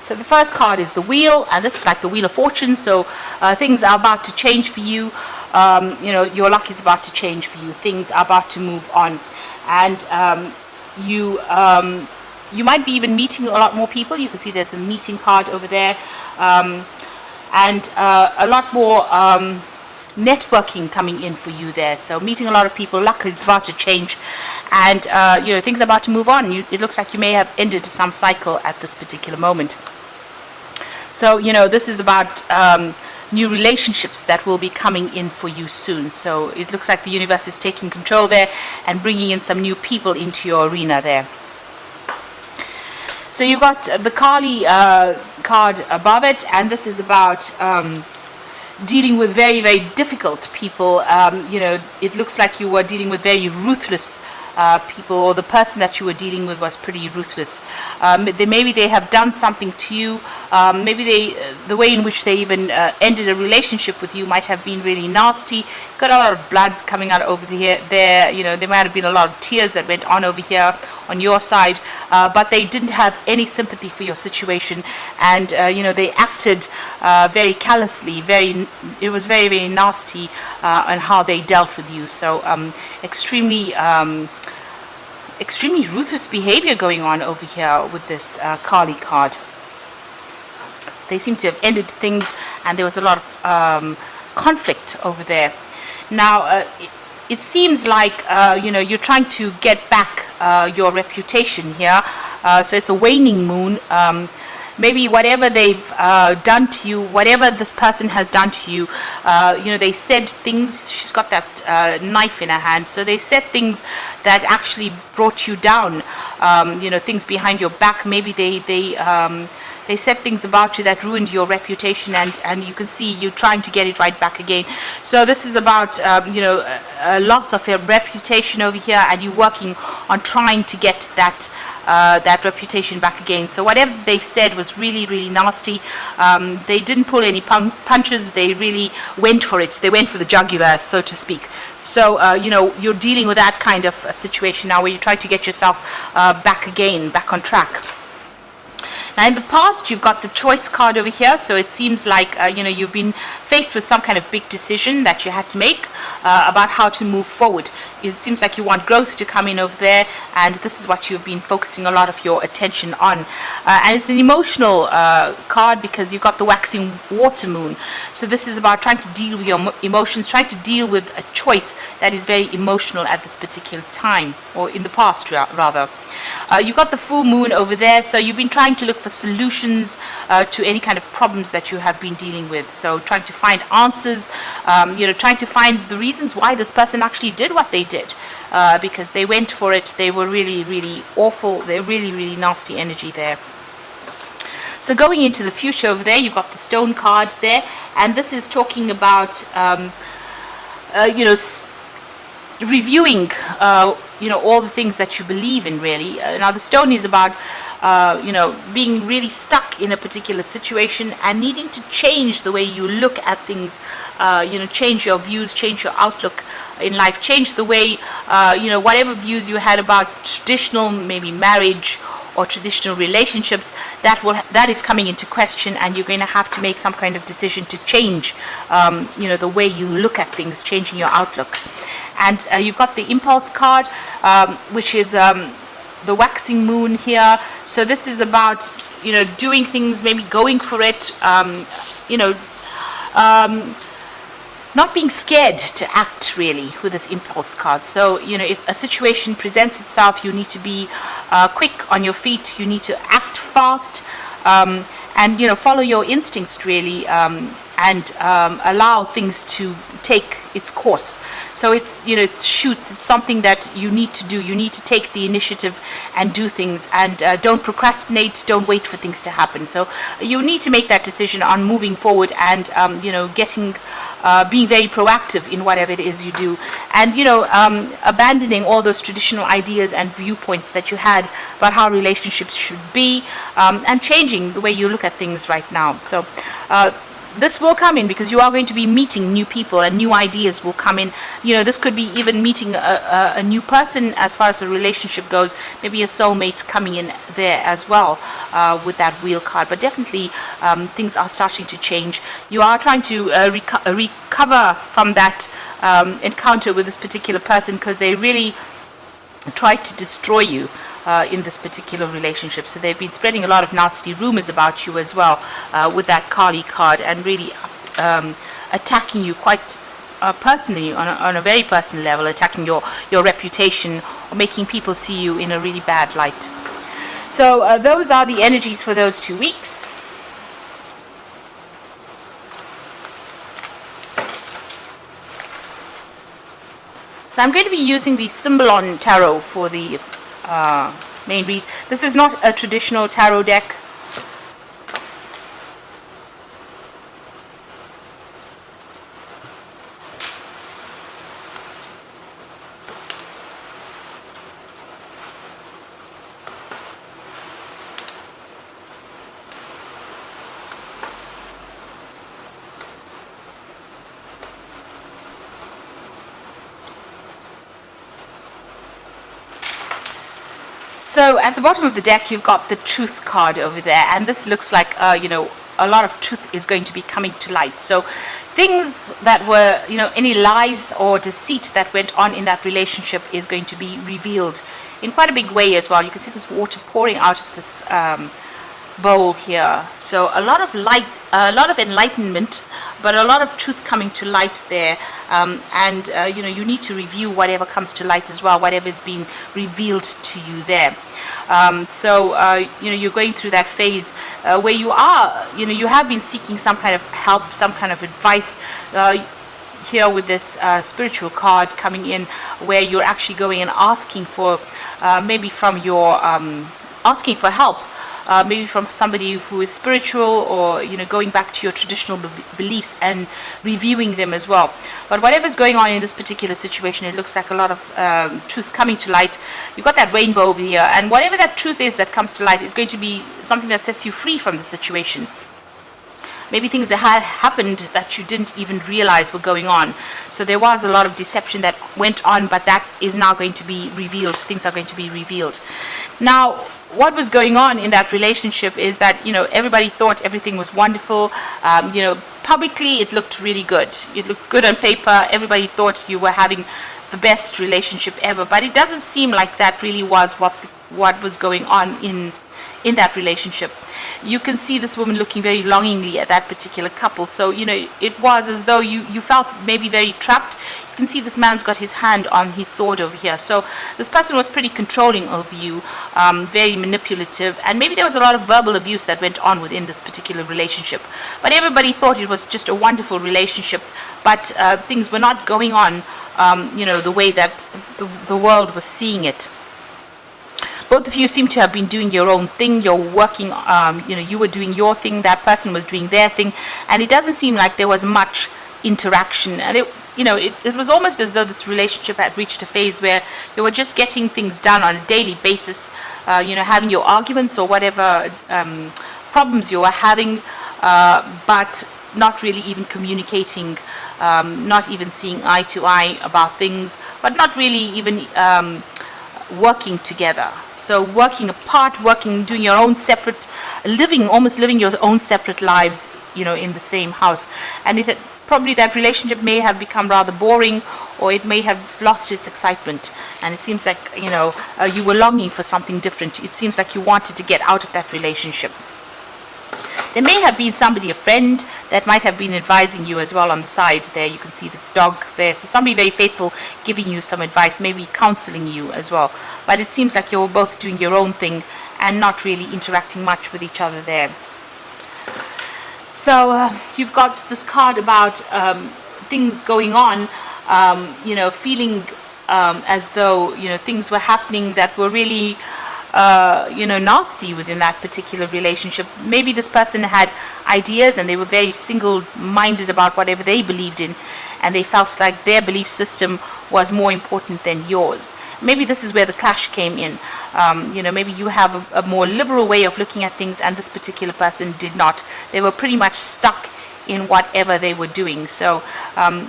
So the first card is the Wheel, and this is like the Wheel of Fortune. So things are about to change for you. Your luck is about to change for you. Things are about to move on, and you might be even meeting a lot more people. You can see there's a meeting card over there, and a lot more networking coming in for you there. So meeting a lot of people, luck is about to change, and things are about to move on. It looks like you may have ended some cycle at this particular moment. So this is about new relationships that will be coming in for you soon. So it looks like the universe is taking control there and bringing in some new people into your arena there. So you got the Kali card above it, and this is about dealing with very, very difficult people. It looks like you were dealing with very ruthless people, or the person that you were dealing with was pretty ruthless. Maybe they have done something to you. Maybe the way in which they even ended a relationship with you might have been really nasty. Got a lot of blood coming out over there. There might have been a lot of tears that went on over here on your side, but they didn't have any sympathy for your situation, and they acted very callously. It was very, very nasty on how they dealt with you. So extremely ruthless behavior going on over here with this Kali card. They seem to have ended things, and there was a lot of conflict over there. Now it seems like you're trying to get back your reputation here. So it's a waning moon. Maybe whatever they've done to you, whatever this person has done to you, they said things. She's got that knife in her hand, so they said things that actually brought you down. Things behind your back. Maybe they said things about you that ruined your reputation, and you can see you trying to get it right back again. So this is about a loss of your reputation over here, and you working on trying to get that reputation back again. So whatever they said was really, really nasty. They didn't pull any punches. They really went for it. They went for the jugular, so to speak. So you're dealing with that kind of a situation now, where you try to get yourself back on track. Now in the past, you've got the Choice card over here, so it seems like you've been faced with some kind of big decision that you had to make about how to move forward. It seems like you want growth to come in over there, and this is what you've been focusing a lot of your attention on. And it's an emotional card, because you've got the Waxing Water Moon. So this is about trying to deal with your emotions, trying to deal with a choice that is very emotional at this particular time, or in the past rather. You've got the Full Moon over there, so you've been trying to look for solutions to any kind of problems that you have been dealing with. So trying to find answers, trying to find the reasons why this person actually did what they did, because they went for it. They were really, really awful. They're really, really nasty energy there. So going into the future over there, you've got the Stone card there, and this is talking about reviewing all the things that you believe in, really. Now the Stone is about being really stuck in a particular situation and needing to change the way you look at things, change your views, change your outlook in life, change the way whatever views you had about traditional, maybe marriage or traditional relationships, that is coming into question, and you're going to have to make some kind of decision to change the way you look at things, changing your outlook. And you've got the Impulse card, which is the Waxing Moon here. So this is about doing things, maybe going for it, not being scared to act, really, with this Impulse card. So if a situation presents itself, you need to be quick on your feet. You need to act fast, and follow your instincts, really, and allow things to take its course. So it's it's something that you need to do. You need to take the initiative and do things, and don't procrastinate. Don't wait for things to happen. So you need to make that decision on moving forward, and being very proactive in whatever it is you do, and abandoning all those traditional ideas and viewpoints that you had about how relationships should be, and changing the way you look at things right now. So this will come in because you are going to be meeting new people and new ideas will come in. This could be even meeting a new person as far as the relationship goes. Maybe a soulmate coming in there as well with that wheel card. But definitely things are starting to change. You are trying to recover from that encounter with this particular person because they really tried to destroy you in this particular relationship. So they've been spreading a lot of nasty rumors about you as well with that Kali card, and really attacking you quite personally on a very personal level, attacking your reputation or making people see you in a really bad light. So those are the energies for those 2 weeks. So I'm going to be using the Symbolon Tarot for the main read. This is not a traditional tarot deck. So at the bottom of the deck, you've got the Truth card over there, and this looks like, a lot of truth is going to be coming to light. So things that were, any lies or deceit that went on in that relationship is going to be revealed in quite a big way as well. You can see this water pouring out of this bowl here. So a lot of light, a lot of enlightenment, but a lot of truth coming to light there. You need to review whatever comes to light as well, whatever is being revealed to you there. You're going through that phase where you are, you have been seeking some kind of help, some kind of advice. Here with this spiritual card coming in, where you're actually going and asking for, maybe from your, asking for help. Maybe from somebody who is spiritual, or going back to your traditional beliefs and reviewing them as well. But whatever's going on in this particular situation, it looks like a lot of truth coming to light. You've got that rainbow over here, and whatever that truth is that comes to light is going to be something that sets you free from the situation. Maybe things that had happened that you didn't even realize were going on. So there was a lot of deception that went on, but that is now going to be revealed. Things are going to be revealed. Now, what was going on in that relationship is that, everybody thought everything was wonderful. Publicly it looked really good. It looked good on paper. Everybody thought you were having the best relationship ever. But it doesn't seem like that really was what was going on in that relationship. You can see this woman looking very longingly at that particular couple. So, it was as though you felt maybe very trapped. You can see this man's got his hand on his sword over here. So this person was pretty controlling of you, very manipulative, and maybe there was a lot of verbal abuse that went on within this particular relationship. But everybody thought it was just a wonderful relationship, but things were not going on, the way that the world was seeing it. Both of you seem to have been doing your own thing. You're working, you were doing your thing, that person was doing their thing, and it doesn't seem like there was much interaction. And it was almost as though this relationship had reached a phase where you were just getting things done on a daily basis, having your arguments or whatever problems you were having, but not really even communicating, not even seeing eye to eye about things, but not really even working together. So working apart, doing your own separate, almost living your own separate lives, in the same house. And probably that relationship may have become rather boring, or it may have lost its excitement. And it seems like, you were longing for something different. It seems like you wanted to get out of that relationship. There may have been somebody, a friend, that might have been advising you as well on the side there. You can see this dog there. So somebody very faithful giving you some advice, maybe counseling you as well. But it seems like you're both doing your own thing and not really interacting much with each other there. So you've got this card about things going on, feeling as though, things were happening that were really nasty within that particular relationship. Maybe this person had ideas and they were very single-minded about whatever they believed in, and they felt like their belief system was more important than yours. Maybe this is where the clash came in. Maybe you have a more liberal way of looking at things, and this particular person did not. They were pretty much stuck in whatever they were doing. So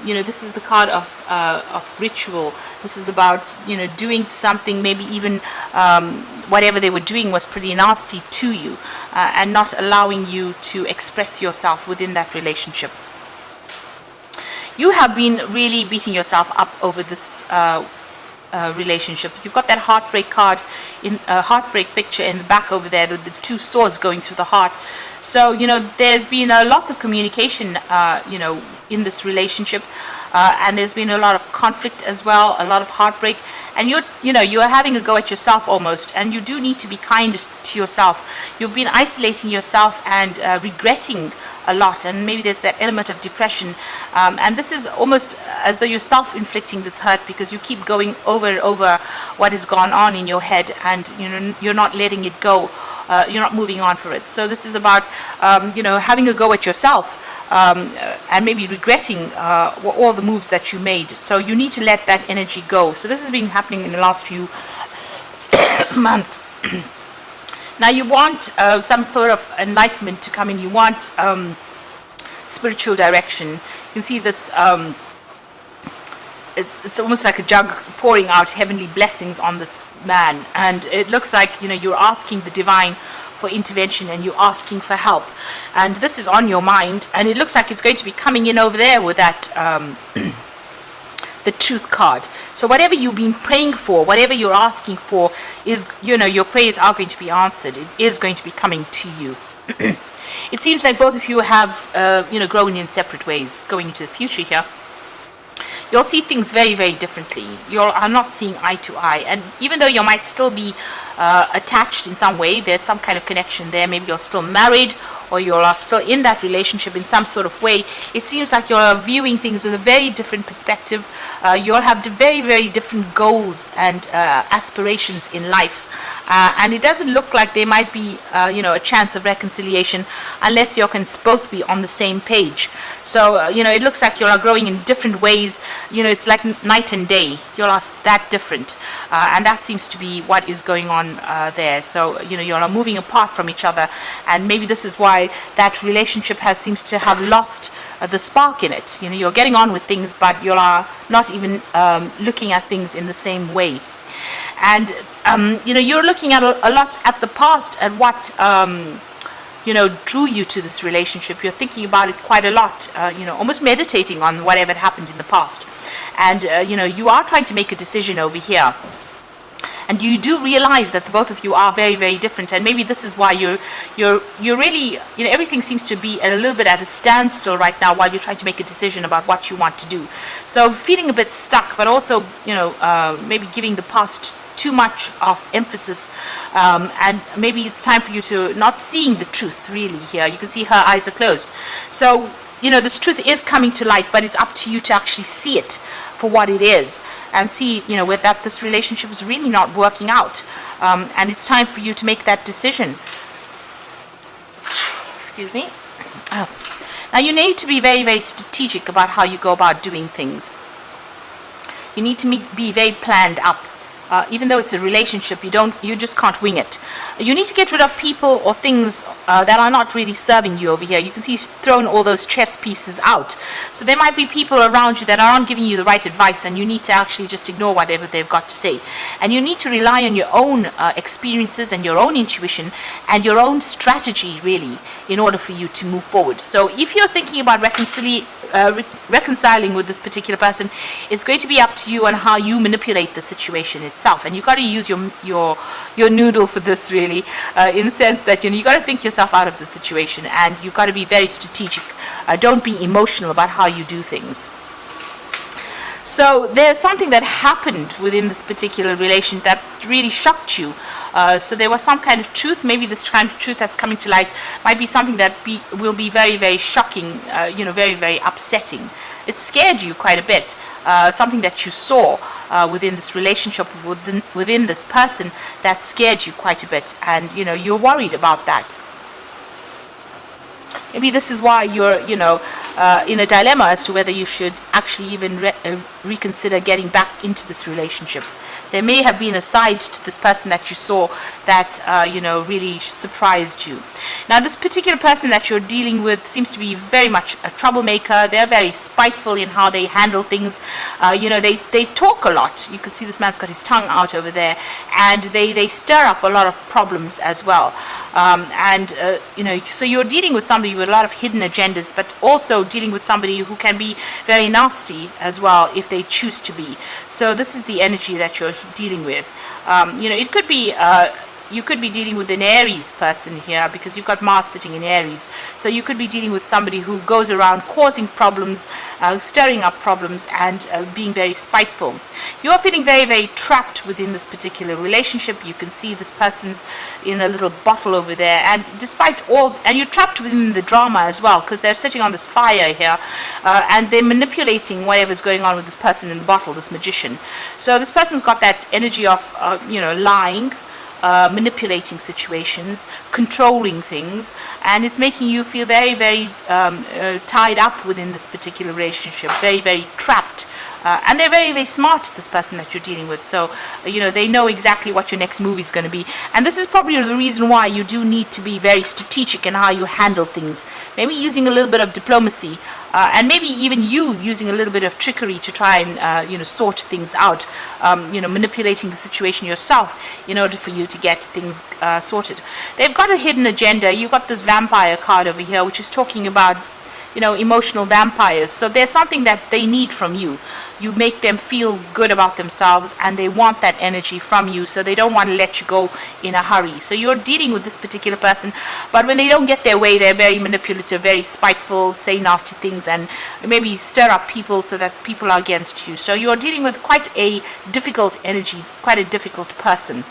this is the card of ritual. This is about doing something, maybe even whatever they were doing was pretty nasty to you, and not allowing you to express yourself within that relationship. You have been really beating yourself up over this relationship. You've got that heartbreak card, in a heartbreak picture in the back over there, with the two swords going through the heart. So there's been a loss of communication in this relationship, and there's been a lot of conflict as well, a lot of heartbreak, and you're having a go at yourself almost, and you do need to be kind to yourself. You've been isolating yourself and regretting a lot, and maybe there's that element of depression, and this is almost as though you're self-inflicting this hurt, because you keep going over and over what has gone on in your head, and you're not letting it go. You're not moving on for it. So this is about having a go at yourself, and maybe regretting all the moves that you made. So you need to let that energy go. So this has been happening in the last few months. Now you want some sort of enlightenment to come in. You want spiritual direction. You can see this. It's almost like a jug pouring out heavenly blessings on this man, and it looks like you're asking the divine for intervention, and you're asking for help, and this is on your mind, and it looks like it's going to be coming in over there with that the truth card. So whatever you've been praying for, whatever you're asking for, is your prayers are going to be answered. It is going to be coming to you. It seems like both of you have grown in separate ways going into the future here. You'll see things very, very differently. You are not seeing eye to eye. And even though you might still be attached in some way, there's some kind of connection there. Maybe you're still married, or you're still in that relationship in some sort of way. It seems like you're viewing things with a very different perspective. You'll have very, very different goals and aspirations in life. And it doesn't look like there might be, a chance of reconciliation unless you can both be on the same page. So, it looks like you are growing in different ways. It's like night and day. You're that different. And that seems to be what is going on there. So, you are moving apart from each other. And maybe this is why that relationship seems to have lost the spark in it. You're getting on with things, but you are not even looking at things in the same way. And you're looking at a lot at the past, at what drew you to this relationship. You're thinking about it quite a lot, almost meditating on whatever happened in the past. And you are trying to make a decision over here. And you do realize that both of you are very, very different, and maybe this is why you're really, everything seems to be a little bit at a standstill right now while you're trying to make a decision about what you want to do. So feeling a bit stuck, but also, maybe giving the past too much of emphasis, and maybe it's time for you to not seeing the truth really here. You can see her eyes are closed. So this truth is coming to light, but it's up to you to actually see it for what it is, and see, with that this relationship is really not working out, and it's time for you to make that decision. Excuse me. Oh. Now you need to be very, very strategic about how you go about doing things. You need to be very planned up. Even though it's a relationship, you just can't wing it. You need to get rid of people or things that are not really serving you over here. You can see he's thrown all those chess pieces out. So there might be people around you that aren't giving you the right advice, and you need to actually just ignore whatever they've got to say. And you need to rely on your own experiences and your own intuition and your own strategy, really, in order for you to move forward. So if you're thinking about reconciling with this particular person, it's going to be up to you on how you manipulate the situation itself, and you've got to use your noodle for this, really, in the sense that you got to think yourself out of the situation, and you've got to be very strategic. Don't be emotional about how you do things. So there's something that happened within this particular relation that really shocked you. So there was some kind of truth. Maybe this kind of truth that's coming to light might be something that will be very, very shocking, very, very upsetting. It scared you quite a bit. Something that you saw within this relationship, within this person, that scared you quite a bit, and you're worried about that. Maybe this is why you're in a dilemma as to whether you should actually even reconsider getting back into this relationship. There may have been a side to this person that you saw that really surprised you. Now, this particular person that you're dealing with seems to be very much a troublemaker. They're very spiteful in how they handle things. They talk a lot. You can see this man's got his tongue out over there, and they stir up a lot of problems as well. So you're dealing with somebody with a lot of hidden agendas, but also dealing with somebody who can be very nasty as well if they choose to be. So this is the energy that you're dealing with. It could be you could be dealing with an Aries person here, because you've got Mars sitting in Aries. So you could be dealing with somebody who goes around causing problems, stirring up problems, and being very spiteful. You are feeling very, very trapped within this particular relationship. You can see this person's in a little bottle over there, and despite all, and you're trapped within the drama as well, because they're sitting on this fire here, and they're manipulating whatever's going on with this person in the bottle, this magician. So this person's got that energy of lying, manipulating situations, controlling things, and it's making you feel very, very tied up within this particular relationship, very, very trapped. And they're very, very smart, this person that you're dealing with. So, they know exactly what your next move is going to be. And this is probably the reason why you do need to be very strategic in how you handle things. Maybe using a little bit of diplomacy, and maybe even you using a little bit of trickery to try and, sort things out. Manipulating the situation yourself in order for you to get things sorted. They've got a hidden agenda. You've got this vampire card over here, which is talking about emotional vampires. So there's something that they need from you. You make them feel good about themselves, and they want that energy from you, so they don't want to let you go in a hurry. So you're dealing with this particular person, but when they don't get their way, they're very manipulative, very spiteful, say nasty things, and maybe stir up people so that people are against you. So you're dealing with quite a difficult energy, quite a difficult person.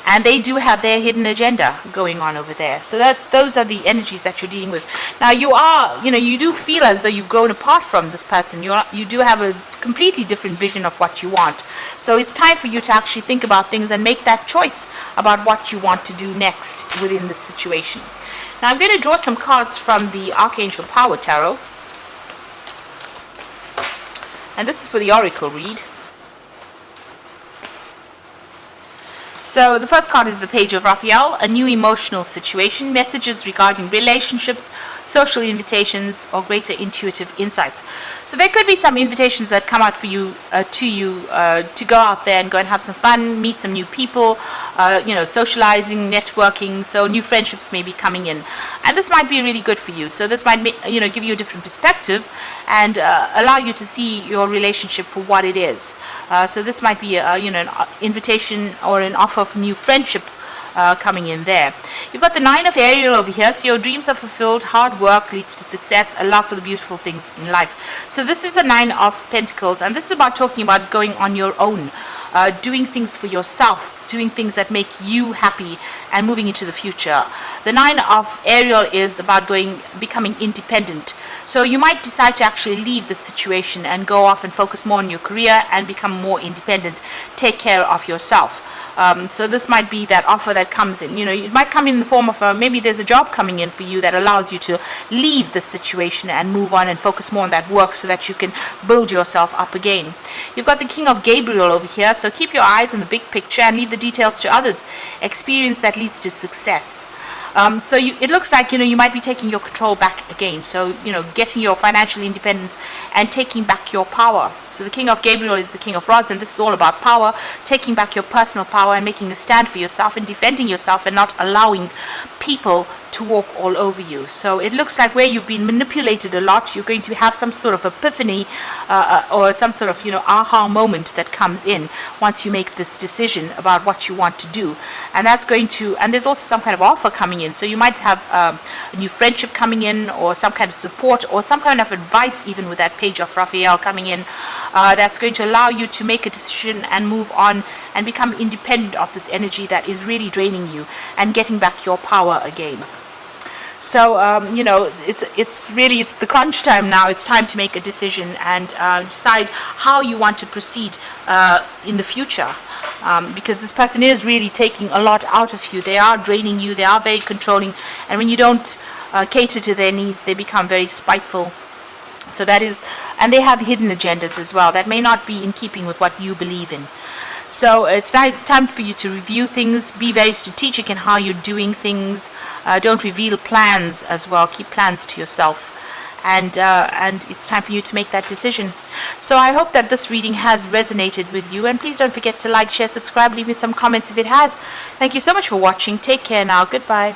And they do have their hidden agenda going on over there. So those are the energies that you're dealing with. Now you do feel as though you've grown apart from this person. You do have a completely different vision of what you want. So it's time for you to actually think about things and make that choice about what you want to do next within this situation. Now I'm going to draw some cards from the Archangel Power Tarot. And this is for the Oracle read. So the first card is the Page of Raphael, a new emotional situation, messages regarding relationships, social invitations, or greater intuitive insights. So there could be some invitations that come out for you, to go out there and go and have some fun, meet some new people, socializing, networking. So new friendships may be coming in, and this might be really good for you. So this might give you a different perspective and allow you to see your relationship for what it is. So this might be an invitation or an offer of new friendship coming in there. You've got the Nine of Ariel over here. So your dreams are fulfilled, hard work leads to success, a love for the beautiful things in life. So this is a Nine of Pentacles, and this is about talking about going on your own, doing things for yourself, doing things that make you happy, and moving into the future. The Nine of Ariel is about becoming independent. So you might decide to actually leave this situation and go off and focus more on your career and become more independent, take care of yourself. So this might be that offer that comes in. It might come in the form of maybe there's a job coming in for you that allows you to leave the situation and move on and focus more on that work so that you can build yourself up again. You've got the King of Gabriel over here. So keep your eyes on the big picture and leave the details to others. Experience that leads to success. So it looks like, you might be taking your control back again. So, getting your financial independence and taking back your power. So the King of Gabriel is the King of Rods, and this is all about power, taking back your personal power and making a stand for yourself and defending yourself and not allowing people to walk all over you. So it looks like where you've been manipulated a lot, you're going to have some sort of epiphany or some sort of aha moment that comes in once you make this decision about what you want to do. And that's going to, and there's also some kind of offer coming in. So you might have a new friendship coming in, or some kind of support, or some kind of advice, even with that Page of Raphael coming in, that's going to allow you to make a decision and move on and become independent of this energy that is really draining you and getting back your power again. So, it's the crunch time now. It's time to make a decision and decide how you want to proceed in the future. Because this person is really taking a lot out of you. They are draining you. They are very controlling. And when you don't cater to their needs, they become very spiteful So that is, and they have hidden agendas as well that may not be in keeping with what you believe in. So it's time for you to review things, be very strategic in how you're doing things. Don't reveal plans as well. Keep plans to yourself. And it's time for you to make that decision. So I hope that this reading has resonated with you. And please don't forget to like, share, subscribe, leave me some comments if it has. Thank you so much for watching. Take care now. Goodbye.